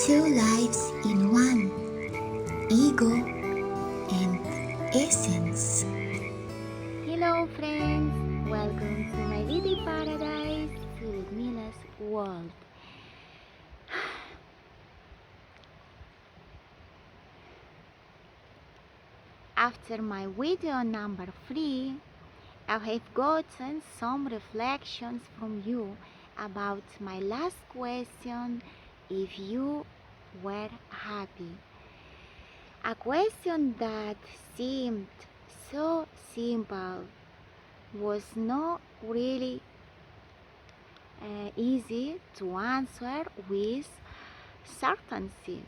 Two lives in one, ego and essence. Hello friends, welcome to my little paradise, Lyudmyla's world. After my video number 3, I have gotten some reflections from you about my last question, if you were happy. A question that seemed so simple was not really easy to answer with certainty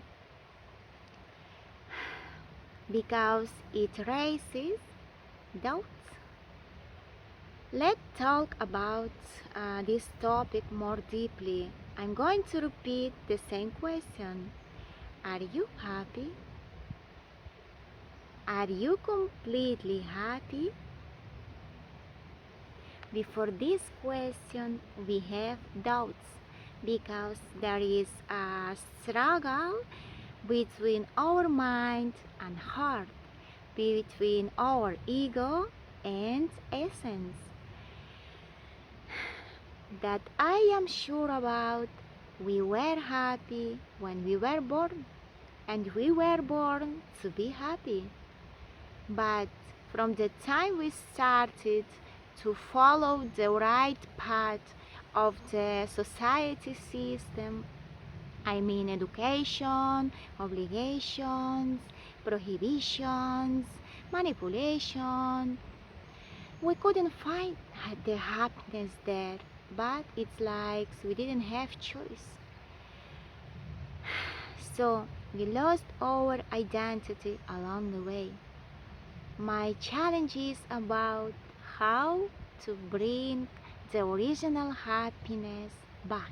because it raises doubts. Let's talk about this topic more deeply. I'm going to repeat the same question. Are you happy? Are you completely happy? Before this question, we have doubts because there is a struggle between our mind and heart, between our ego and essence, that I am sure about. We were happy when we were born, and we were born to be happy. But from the time we started to follow the right path of the society system, I mean education, obligations, prohibitions, manipulation, we couldn't find the happiness there, but it's like we didn't have choice. So we lost our identity along the way. My challenge is about how to bring the original happiness back.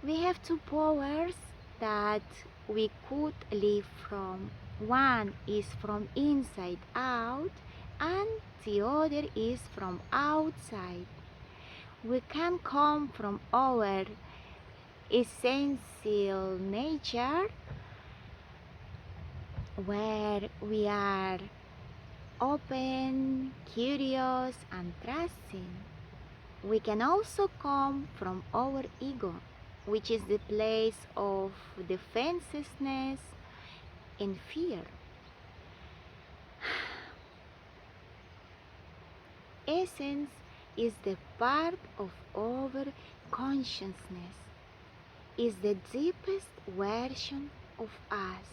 We have two powers that we could live from. One is from inside out and the other is from outside. We can come from our essential nature, where we are open, curious, and trusting. We can also come from our ego, which is the place of defensiveness and fear. Essence is the part of our consciousness, is the deepest version of us,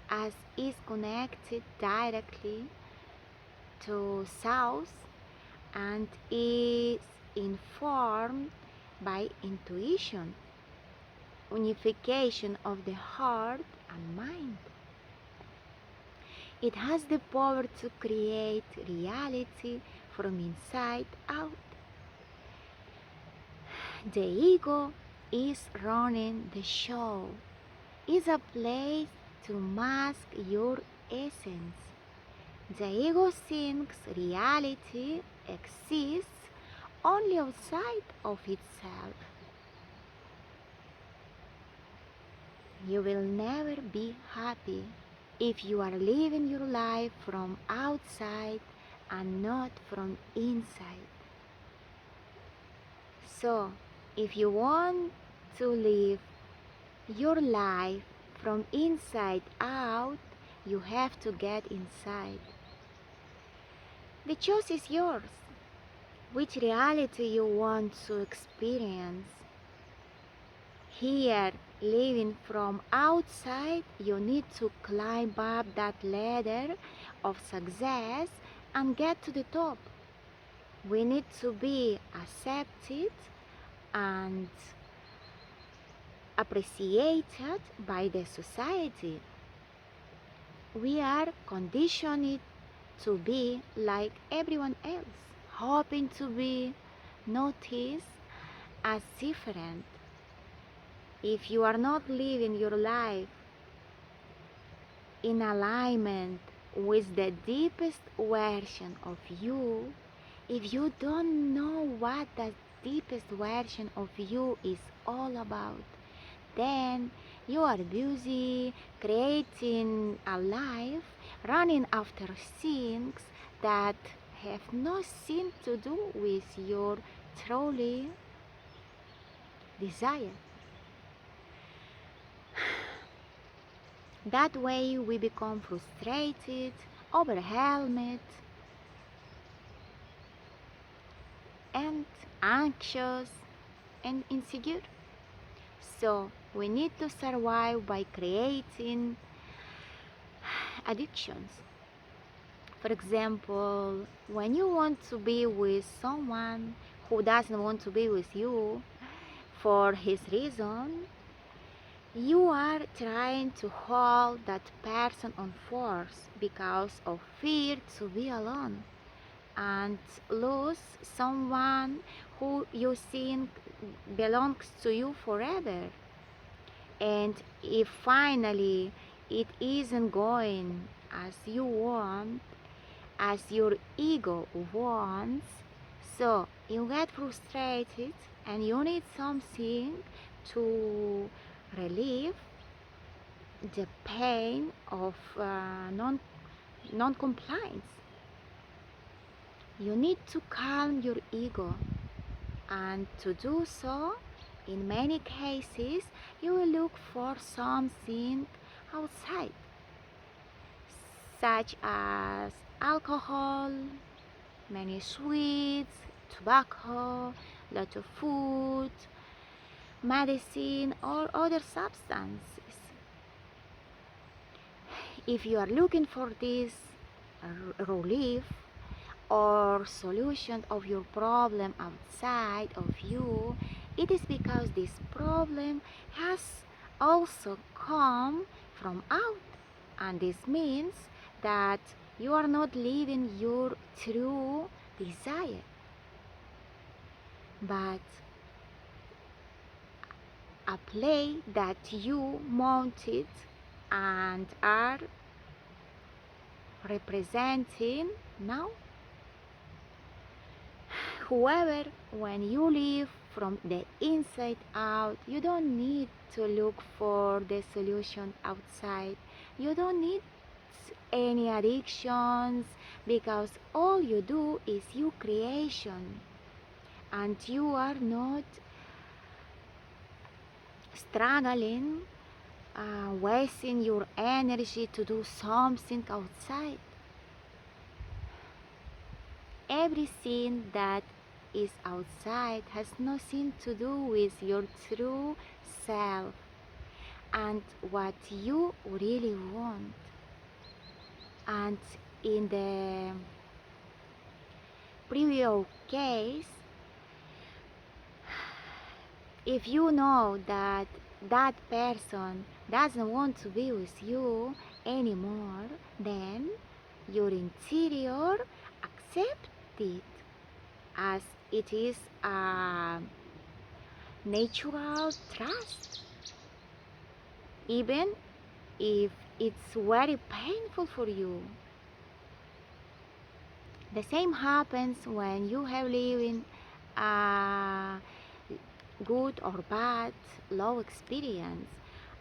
as is connected directly to source and is informed by intuition, unification of the heart and mind. It has the power to create reality from inside out. The ego is running the show, is a place to mask your essence. The ego thinks reality exists only outside of itself. You will never be happy if you are living your life from outside and not from inside. So, if you want to live your life from inside out, you have to get inside. The choice is yours. Which reality you want to experience? Here, living from outside, you need to climb up that ladder of success and get to the top. We need to be accepted and appreciated by the society. We are conditioned to be like everyone else, hoping to be noticed as different. If you are not living your life in alignment with the deepest version of you, if you don't know what the deepest version of you is all about, then you are busy creating a life, running after things that have nothing to do with your truly desire. That way we become frustrated, overwhelmed, and anxious and insecure. So we need to survive by creating addictions. For example, when you want to be with someone who doesn't want to be with you for his reason, you are trying to hold that person on force because of fear to be alone and lose someone who you think belongs to you forever. And if finally it isn't going as you want, as your ego wants, so you get frustrated and you need something to relieve the pain of non-compliance. You need to calm your ego, and to do so, in many cases, you will look for something outside, such as alcohol, many sweets, tobacco, lot of food, medicine, or other substances. If you are looking for this relief or solution of your problem outside of you, it is because this problem has also come from out, and this means that you are not living your true desire, but a play that you mounted and are representing now. However, when you live from the inside out, you don't need to look for the solution outside. You don't need any addictions, because all you do is your creation, and you are not struggling, wasting your energy to do something outside. Everything that is outside has nothing to do with your true self and what you really want. And in the previous case, if you know that that person doesn't want to be with you anymore, then your interior accepts it as it is a natural trust, even if it's very painful for you. The same happens when you have living a good or bad love experience,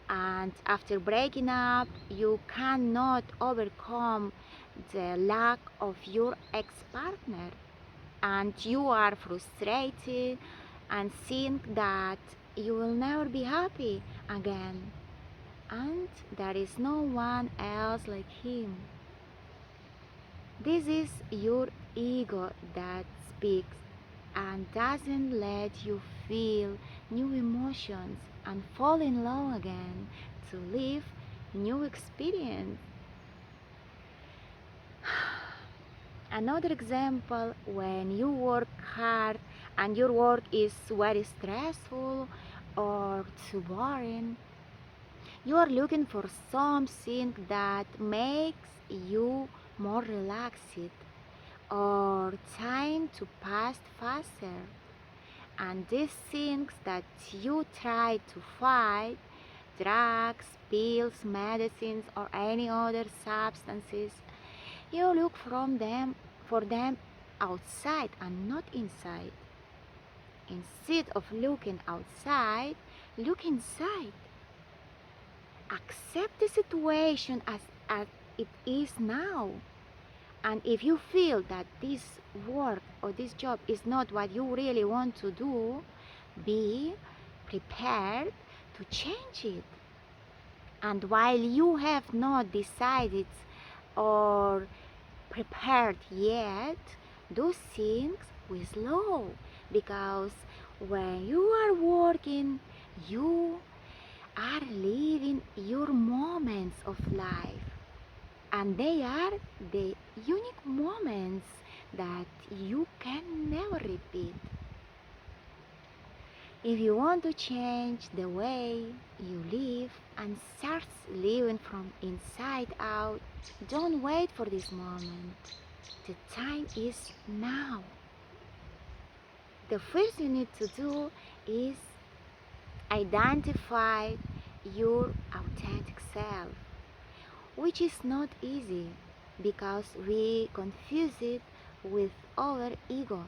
and after breaking up you cannot overcome the lack of your ex-partner, and you are frustrated and think that you will never be happy again, and there is no one else like him. This is your ego that speaks and doesn't let you feel new emotions and fall in love again to live new experience. Another example, when you work hard and your work is very stressful or too boring, you are looking for something that makes you more relaxed or time to pass faster. And these things that you try to fight, drugs, pills, medicines, or any other substances, you look for them outside and not inside. Instead of looking outside, Look inside. Accept the situation as it is now. And if you feel that this work or this job is not what you really want to do, be prepared to change it. And while you have not decided or prepared yet, those things will slow, because when you are working, you are living your moments of life, and they are the unique moments that you can never repeat. If you want to change the way you live and start living from inside out, don't wait for this moment. The time is now. The first you need to do is identify your authentic self, which is not easy because we confuse it with our ego.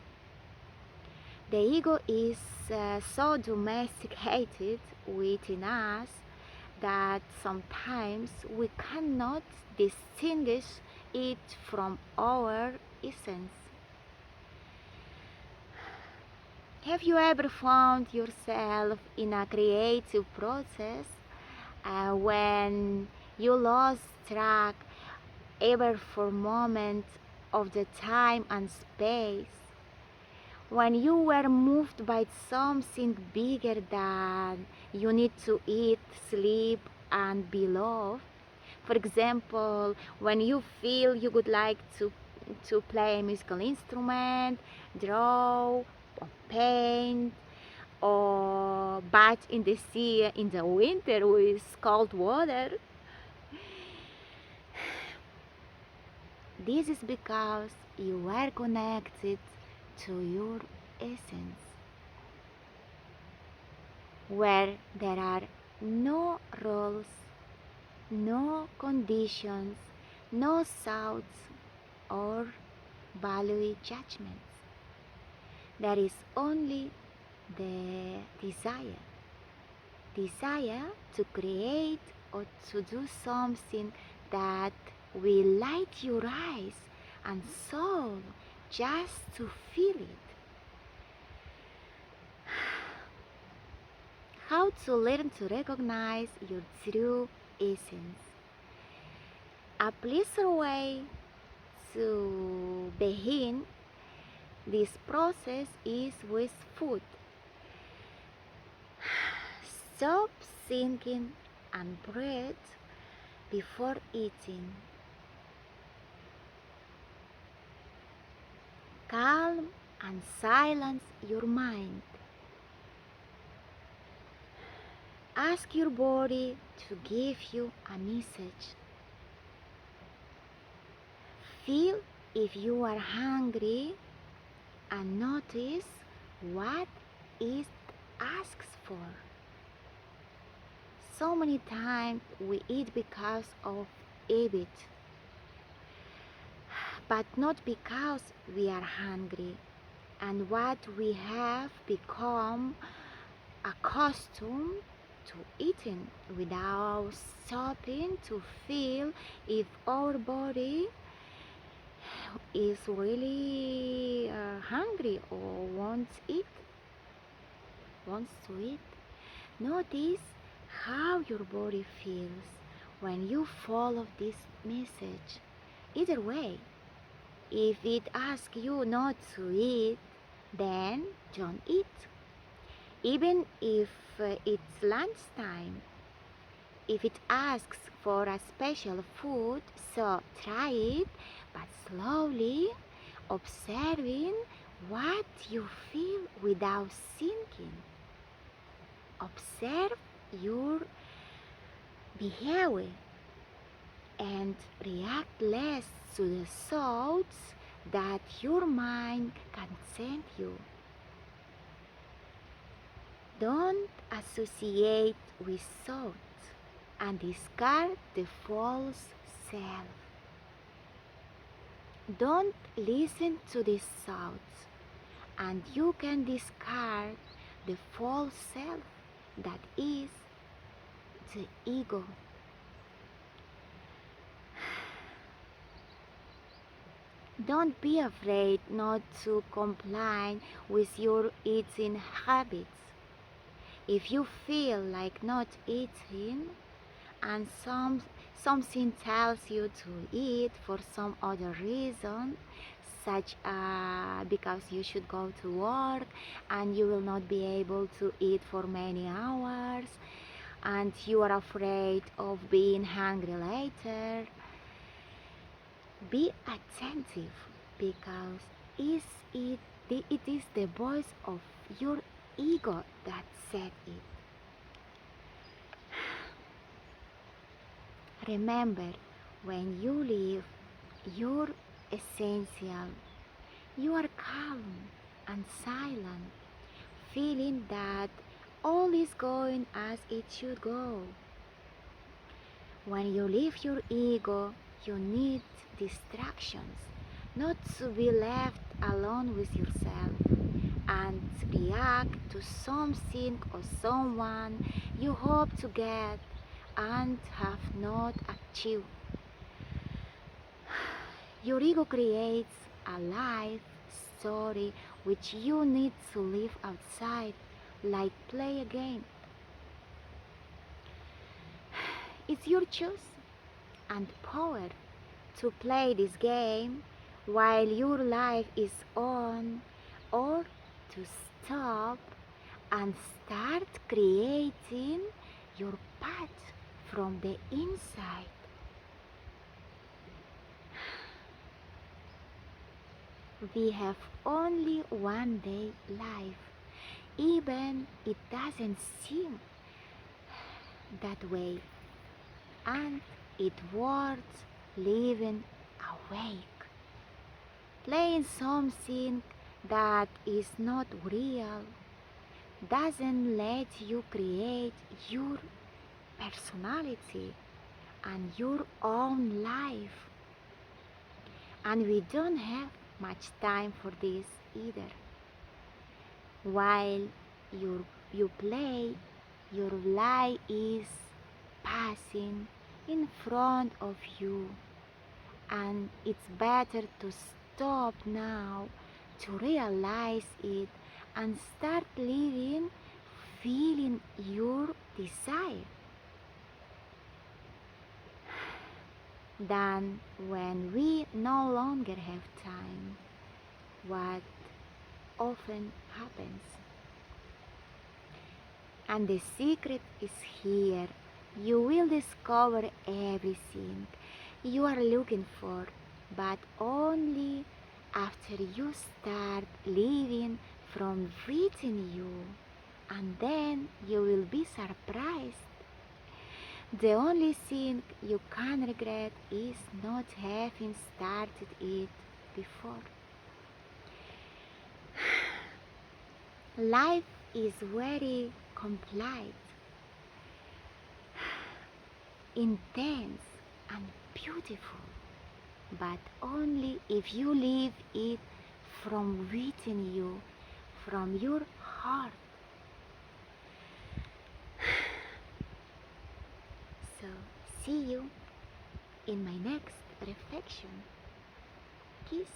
The ego is so domesticated within us that sometimes we cannot distinguish it from our essence. Have you ever found yourself in a creative process when you lost track ever for a moment of the time and space? When you were moved by something bigger than you need to eat, sleep, and be loved? For example, when you feel you would like to play a musical instrument, draw, or paint, or bath in the sea in the winter with cold water. This is because you are connected to your essence, where there are no rules, no conditions, no thoughts or value judgments. There is only the desire to create or to do something that will light your eyes and soul just to feel it. How to learn to recognize your true essence. A pleasant way to begin this process is with food. Stop thinking and breathe before eating. Calm and silence your mind. Ask your body to give you a message. Feel if you are hungry and notice what it asks for. So many times we eat because of habit, but not because we are hungry, and what we have become accustomed to eating without stopping to feel if our body is really hungry or wants to eat. Notice how your body feels when you follow this message. Either way, if it asks you not to eat, then don't eat. Even if it's lunchtime. If it asks for a special food, so try it, but slowly, observing what you feel without thinking. Observe your behavior and react less to the thoughts that your mind can send you. Don't associate with thoughts and discard the false self. Don't listen to these thoughts, and you can discard the false self. that is the ego. Don't be afraid not to comply with your eating habits. If you feel like not eating and something tells you to eat for some other reason, such because you should go to work and you will not be able to eat for many hours and you are afraid of being hungry later, be attentive because it is the voice of your ego that said it. Remember, when you live your essential, you are calm and silent, feeling that all is going as it should go. When you leave your ego, you need distractions, not to be left alone with yourself and react to something or someone you hope to get and have not achieved. Your ego creates a life story which you need to live outside, like play a game. It's your choice and power to play this game while your life is on, or to stop and start creating your path from the inside. We have only one day life, even it doesn't seem that way, and it worth living awake. Playing something that is not real doesn't let you create your personality and your own life. And we don't have much time for this either. While you play, your life is passing in front of you, and it's better to stop now to realize it and start living feeling your desire than when we no longer have time, what often happens. And the secret is here. You will discover everything you are looking for, but only after you start living from within you, and then you will be surprised. The only thing you can regret is not having started it before. Life is very complex, intense and beautiful, but only if you live it from within you, from your heart. So, see you in my next reflection. Kiss.